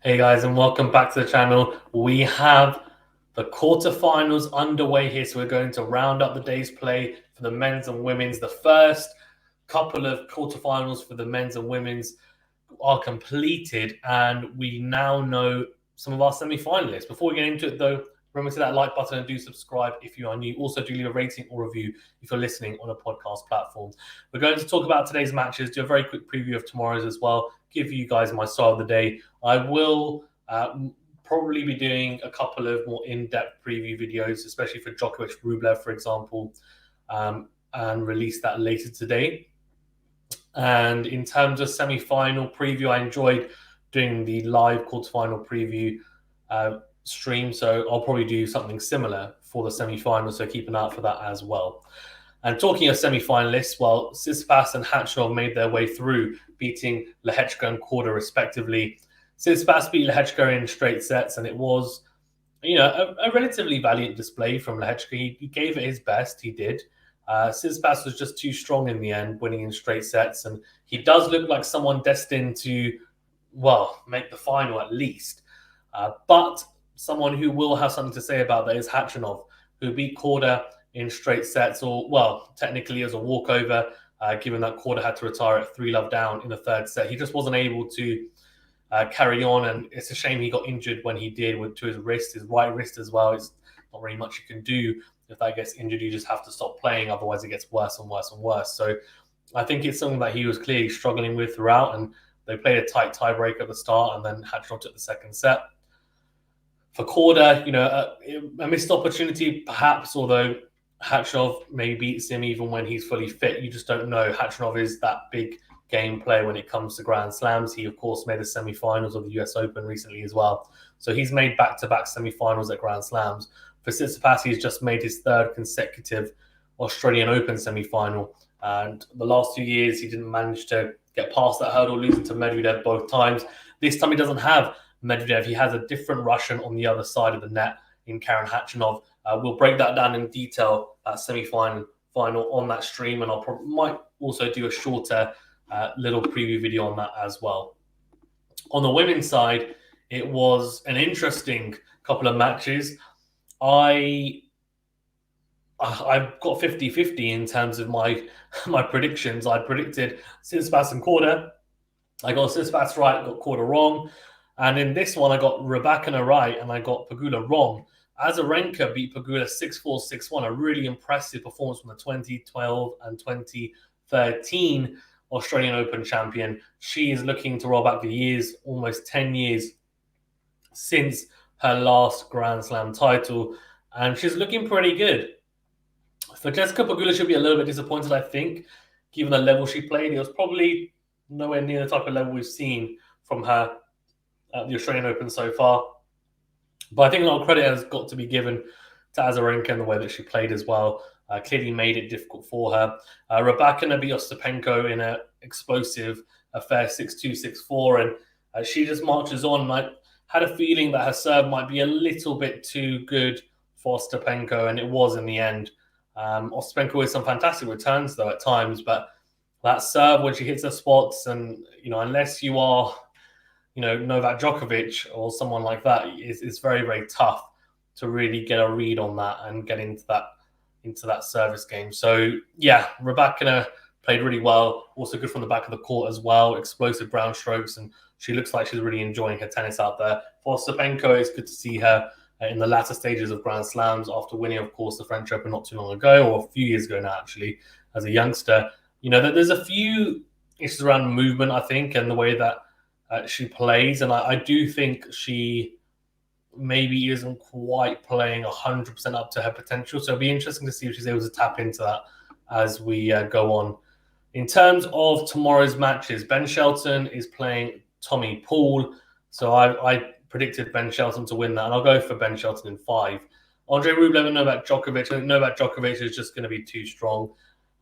Hey guys, and welcome back to the channel. We have the quarterfinals underway here, so we're going to round up the day's play for the men's and women's. The first couple of quarterfinals for the men's and women's are completed, and we now know some of our semi-finalists. Before we get into it, though, remember to hit that like button and do subscribe if you are new. Also, do leave a rating or review if you're listening on a podcast platform. We're going to talk about today's matches, do a very quick preview of tomorrow's as well, give you guys my start of the day. I will probably be doing a couple of more in-depth preview videos, especially for Djokovic, Rublev, for example, and release that later today. And in terms of semi-final preview, I enjoyed doing the live quarterfinal preview stream, so I'll probably do something similar for the semi-final, so keep an eye out for that as well. And talking of semi-finalists, well, Tsitsipas and Khachanov made their way through, beating Lehechka and Korda respectively. Tsitsipas beat Lehechka in straight sets, and it was, a relatively valiant display from Lehechka. He gave it his best, he did. Tsitsipas was just too strong in the end, winning in straight sets, and he does look like someone destined to, make the final at least. But someone who will have something to say about that is Khachanov, who beat Korda in straight sets, or, technically as a walkover, given that Korda had to retire at 3-love down in the third set. He just wasn't able to carry on, and it's a shame he got injured when he did to his wrist, his right wrist as well. It's not really much you can do. If that gets injured, you just have to stop playing. Otherwise, it gets worse and worse and worse. So I think it's something that he was clearly struggling with throughout, and they played a tight tiebreak at the start, and then Khachanov took the second set. For Korda, a missed opportunity perhaps, although Khachanov maybe beats him even when he's fully fit. You just don't know. Khachanov is that big game player when it comes to Grand Slams. He, of course, made the semi-finals of the US Open recently as well. So he's made back-to-back semi-finals at Grand Slams. For Tsitsipas, he's just made his third consecutive Australian Open semi-final. And the last 2 years, he didn't manage to get past that hurdle, losing to Medvedev both times. This time, he doesn't have Medvedev. He has a different Russian on the other side of the net in Karen Khachanov. We'll break that down in detail, semi-final on that stream, and might also do a shorter little preview video on that as well. On the women's side, it was an interesting couple of matches. I've got 50-50 in terms of my predictions. I predicted Tsitsipas and Korda. I got Tsitsipas right, got Korda wrong. And in this one, I got Rybakina right, and I got Pegula wrong. Azarenka beat Pegula 6-4, 6-1, a really impressive performance from the 2012 and 2013 Australian Open champion. She is looking to roll back the years, almost 10 years since her last Grand Slam title, and she's looking pretty good. For Jessica Pegula, she'll be a little bit disappointed, I think, given the level she played. It was probably nowhere near the type of level we've seen from her at the Australian Open so far. But I think a lot of credit has got to be given to Azarenka and the way that she played as well. Clearly made it difficult for her. Rybakina beat Ostapenko in an explosive affair, 6-2, 6-4, and she just marches on. I had a feeling that her serve might be a little bit too good for Ostapenko, and it was in the end. Ostapenko with some fantastic returns, though, at times, but that serve when she hits her spots, and unless you are Novak Djokovic or someone like that, it's very, very tough to really get a read on that and get into that service game. So yeah, Rybakina played really well. Also good from the back of the court as well. Explosive ground strokes, and she looks like she's really enjoying her tennis out there. For Ostapenko, it's good to see her in the latter stages of Grand Slams after winning, of course, the French Open not too long ago, or a few years ago now, actually, as a youngster. There's a few issues around movement, I think, and the way that she plays, and I do think she maybe isn't quite playing 100% up to her potential. So it'll be interesting to see if she's able to tap into that as we go on. In terms of tomorrow's matches, Ben Shelton is playing Tommy Paul. So I predicted Ben Shelton to win that, and I'll go for Ben Shelton in 5. Andre Rublev and Novak Djokovic. I think Novak Djokovic is just going to be too strong.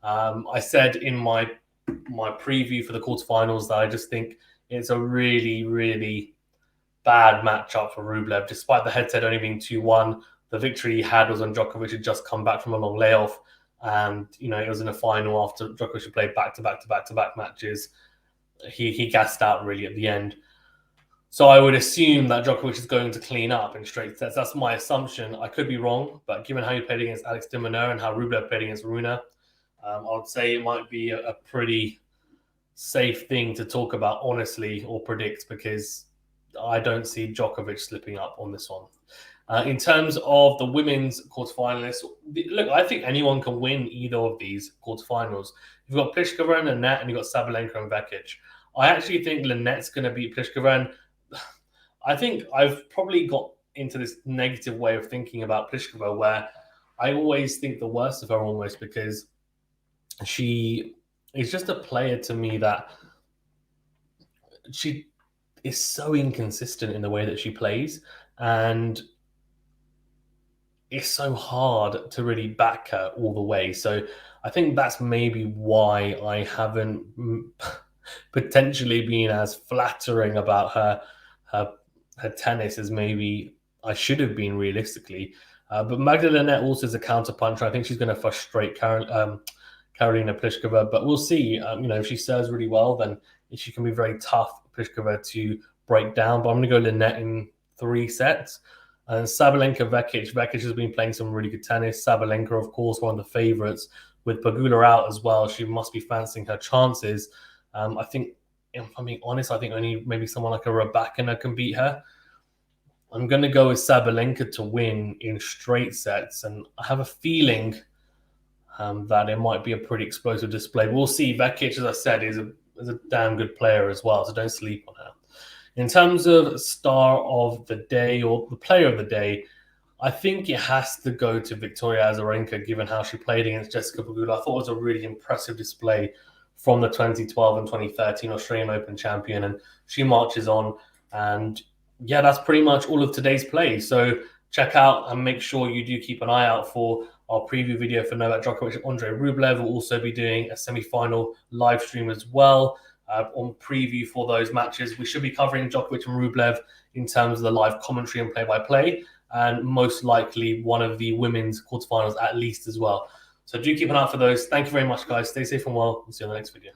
I said in my preview for the quarterfinals that I just think it's a really, really bad matchup for Rublev, despite the head-to-head only being 2-1. The victory he had was when Djokovic had just come back from a long layoff, and it was in a final after Djokovic had played back-to-back matches. He gassed out really at the end. So I would assume that Djokovic is going to clean up in straight sets. That's my assumption. I could be wrong, but given how he played against Alex de Minaur and how Rublev played against Runa, I would say it might be a pretty safe thing to talk about, honestly, or predict, because I don't see Djokovic slipping up on this one. In terms of the women's quarterfinalists, look, I think anyone can win either of these quarterfinals. You've got Pliskova and Linette, and you've got Sabalenka and Vekic. I actually think Linette's going to beat Pliskova, and I think I've probably got into this negative way of thinking about Pliskova, where I always think the worst of her almost, because she is just a player to me that she is so inconsistent in the way that she plays, and it's so hard to really back her all the way. So I think that's maybe why I haven't potentially been as flattering about her tennis as maybe I should have been realistically. But Magdalena also is a counterpuncher. I think she's going to frustrate Karolina Pliskova, but we'll see. If she serves really well, then she can be very tough, Pliskova, to break down. But I'm going to go Linette in 3 sets. And Sabalenka, Vekic. Vekic has been playing some really good tennis. Sabalenka, of course, one of the favourites. With Pegula out as well, she must be fancying her chances. I think, if I'm being honest, I think only maybe someone like a Rybakina can beat her. I'm going to go with Sabalenka to win in straight sets, and I have a feeling that it might be a pretty explosive display. We'll see. Vekic, as I said, is a damn good player as well, so don't sleep on her. In terms of star of the day or the player of the day, I think it has to go to Victoria Azarenka, given how she played against Jessica Pegula. I thought it was a really impressive display from the 2012 and 2013 Australian Open champion, and she marches on. And yeah, that's pretty much all of today's play. So check out and make sure you do keep an eye out for our preview video for Novak Djokovic and Andrei Rublev. We'll also be doing a semi-final live stream as well on preview for those matches. We should be covering Djokovic and Rublev in terms of the live commentary and play-by-play, and most likely one of the women's quarterfinals at least as well. So do keep an eye out for those. Thank you very much, guys. Stay safe and well. We'll see you on the next video.